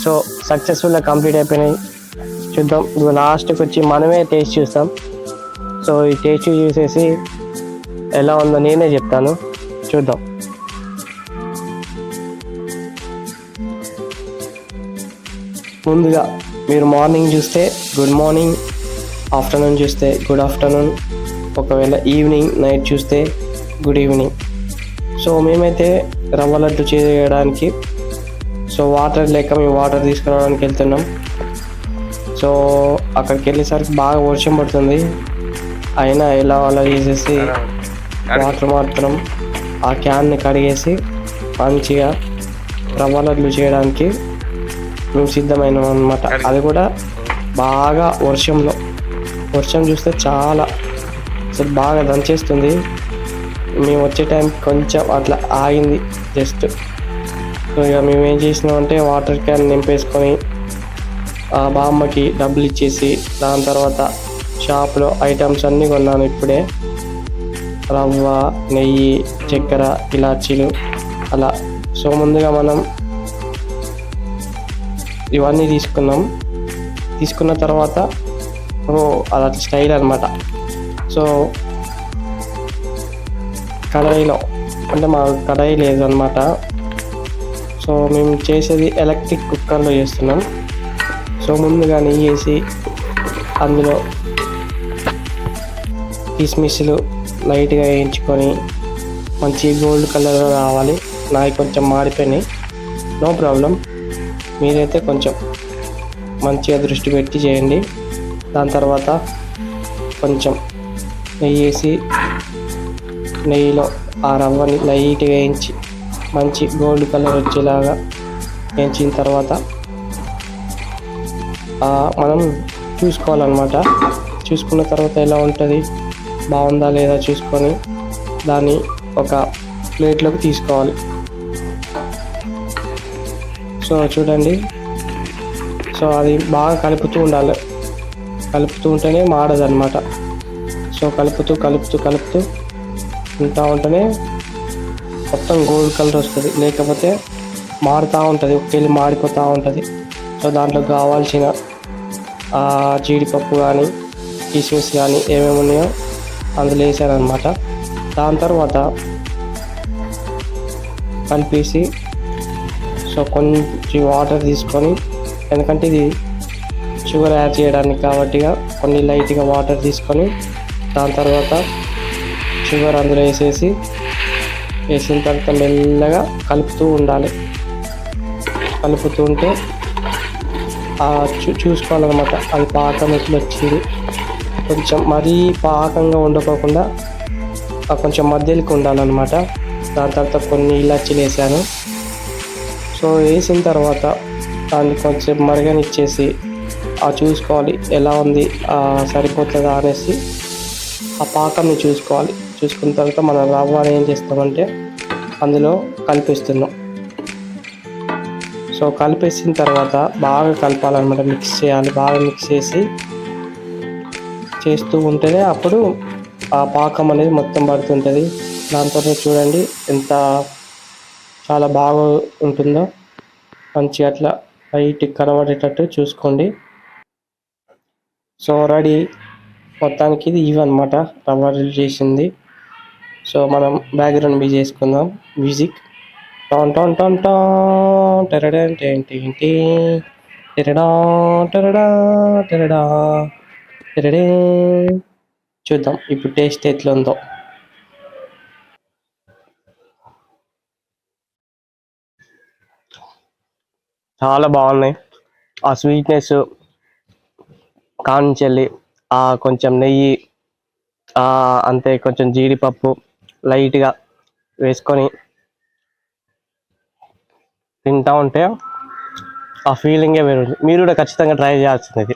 So సక్సెస్ఫుల్గా complete అయిపోయినాయి. చూద్దాం, ఇప్పుడు లాస్ట్కి వచ్చి మనమే టేస్ట్ చూస్తాం. సో ఈ టేస్ట్ చూసేసి ఎలా ఉందో నేనే చెప్తాను, చూద్దాం. ముందుగా మీరు మార్నింగ్ చూస్తే గుడ్ మార్నింగ్, ఆఫ్టర్నూన్ చూస్తే గుడ్ ఆఫ్టర్నూన్, ఒకవేళ ఈవినింగ్ నైట్ చూస్తే గుడ్ ఈవినింగ్. సో మేమైతే రవ్వ లడ్డు చేయడానికి సో వాటర్ లేక మేము వాటర్ తీసుకురావడానికి వెళ్తున్నాం. సో అక్కడికి వెళ్ళేసరికి బాగా వర్షం పడుతుంది. అయినా ఎలా అలా చేసేసి వాటర్ మాత్రం ఆ క్యాన్ని కడిగేసి మంచిగా రవ్వ లడ్లు చేయడానికి మేము సిద్ధమైనాం అన్నమాట. అది కూడా బాగా వర్షం చూస్తే చాలా అసలు బాగా దంచేస్తుంది. మేము వచ్చే టైంకి కొంచెం అట్లా ఆగింది జస్ట్. సో ఇక మేము ఏం చేసినామంటే వాటర్ క్యాన్ నింపేసుకొని ఆ బామ్మకి డబ్బులు ఇచ్చేసి దాని తర్వాత షాప్లో ఐటమ్స్ అన్నీ కొన్నాను ఇప్పుడే. రవ్వ, నెయ్యి, చక్కెర, ఇలాచీలు అలా. సో ముందుగా మనం ఇవన్నీ తీసుకున్న తర్వాత అలా స్టైల్ అనమాట. సో కడాయిలో అంటే మా కడాయి లేదనమాట. సో మేము చేసేది ఎలక్ట్రిక్ కుక్కర్లో చేస్తున్నాం. సో ముందుగా నెయ్యి వేసి అందులో కిస్మిస్లు లైట్గా వేయించుకొని మంచి గోల్డ్ కలర్లో రావాలి. నావి కొంచెం మాడిపోయినాయి, నో ప్రాబ్లం. మీరైతే కొంచెం మంచిగా దృష్టి పెట్టి చేయండి. దాని తర్వాత కొంచెం నెయ్యి వేసి నెయ్యిలో ఆ రవ్వని లైట్గా వేయించి మంచి గోల్డ్ కలర్ వచ్చేలాగా వేయించిన తర్వాత మనం చూసుకోవాలన్నమాట. చూసుకున్న తర్వాత ఎలా ఉంటుంది, బాగుందా లేదా చూసుకొని దాన్ని ఒక ప్లేట్లోకి తీసుకోవాలి. సో చూడండి, సో అది బాగా కలుపుతూ ఉంటేనే మాడదన్నమాట. సో కలుపుతూ ఉంటేనే మొత్తం గోల్డ్ కలర్ వస్తుంది, లేకపోతే మారుతూ ఉంటుంది, ఒకేళ్ళు మాడిపోతూ ఉంటుంది. సో దాంట్లో కావాల్సిన జీడిపప్పు కానీ కిస్మిస్ కానీ ఏమేమి ఉన్నాయో అందులో వేసానమాట. దాని తర్వాత కలిపేసి సో కొంచెం వాటర్ తీసుకొని, ఎందుకంటే ఇది షుగర్ యాడ్ చేయడానికి కాబట్టిగా కొన్ని లైట్గా వాటర్ తీసుకొని దాని తర్వాత షుగర్ అందులో వేసిన తర్వాత మెల్లగా కలుపుతూ ఉండాలి. కలుపుతూ ఉంటే చూసుకోవాలన్నమాట అది పాకం ఎట్లా వచ్చింది. కొంచెం మరీ పాకంగా ఉండకోకుండా కొంచెం మధ్యలోకి ఉండాలన్నమాట. దాని తర్వాత కొన్ని ఇలాచీలు వేసాను. సో వేసిన తర్వాత దాన్ని కొంచెం మరగనిచ్చేసి చూసుకోవాలి ఎలా ఉంది, సరిపోతుందా అనేసి ఆ పాకంని చూసుకోవాలి. చూసుకున్న తర్వాత మనం రవ్వని ఏం చేస్తామంటే అందులో కలిపిస్తున్నాం. సో కలిపేసిన తర్వాత బాగా కలపాలన్నమాట, మిక్స్ చేయాలి. బాగా మిక్స్ చేస్తూ ఉంటేనే అప్పుడు ఆ పాకం అనేది మొత్తం పడుతుంటుంది. దాంతో చూడండి ఎంత చాలా బాగా ఉంటుందో, మంచిగా అట్లా బయటికి కనబడేటట్టు చూసుకోండి. సో రెడీ, మొత్తానికి ఇది ఇవన్నమాట రవ్వ చేసింది. సో మనం బ్యాక్గ్రౌండ్ చేసుకుందాం మ్యూజిక్. టాన్ టాన్ టాన్ టాన్ టెరడా టెంటి టెరడా టెరడా టెరడా టెరడే. చూద్దాం ఇప్పుడు టేస్ట్ ఎట్లా ఉందో. చాలా బాగున్నాయి. ఆ స్వీట్నెస్ కాంచెల్లి, కొంచెం నెయ్యి, అంతే కొంచెం జీడిపప్పు లైట్గా వేసుకొని తింటా ఉంటే ఆ ఫీలింగే వేరు. మీరు కూడా ఖచ్చితంగా ట్రై చేయాల్సింది.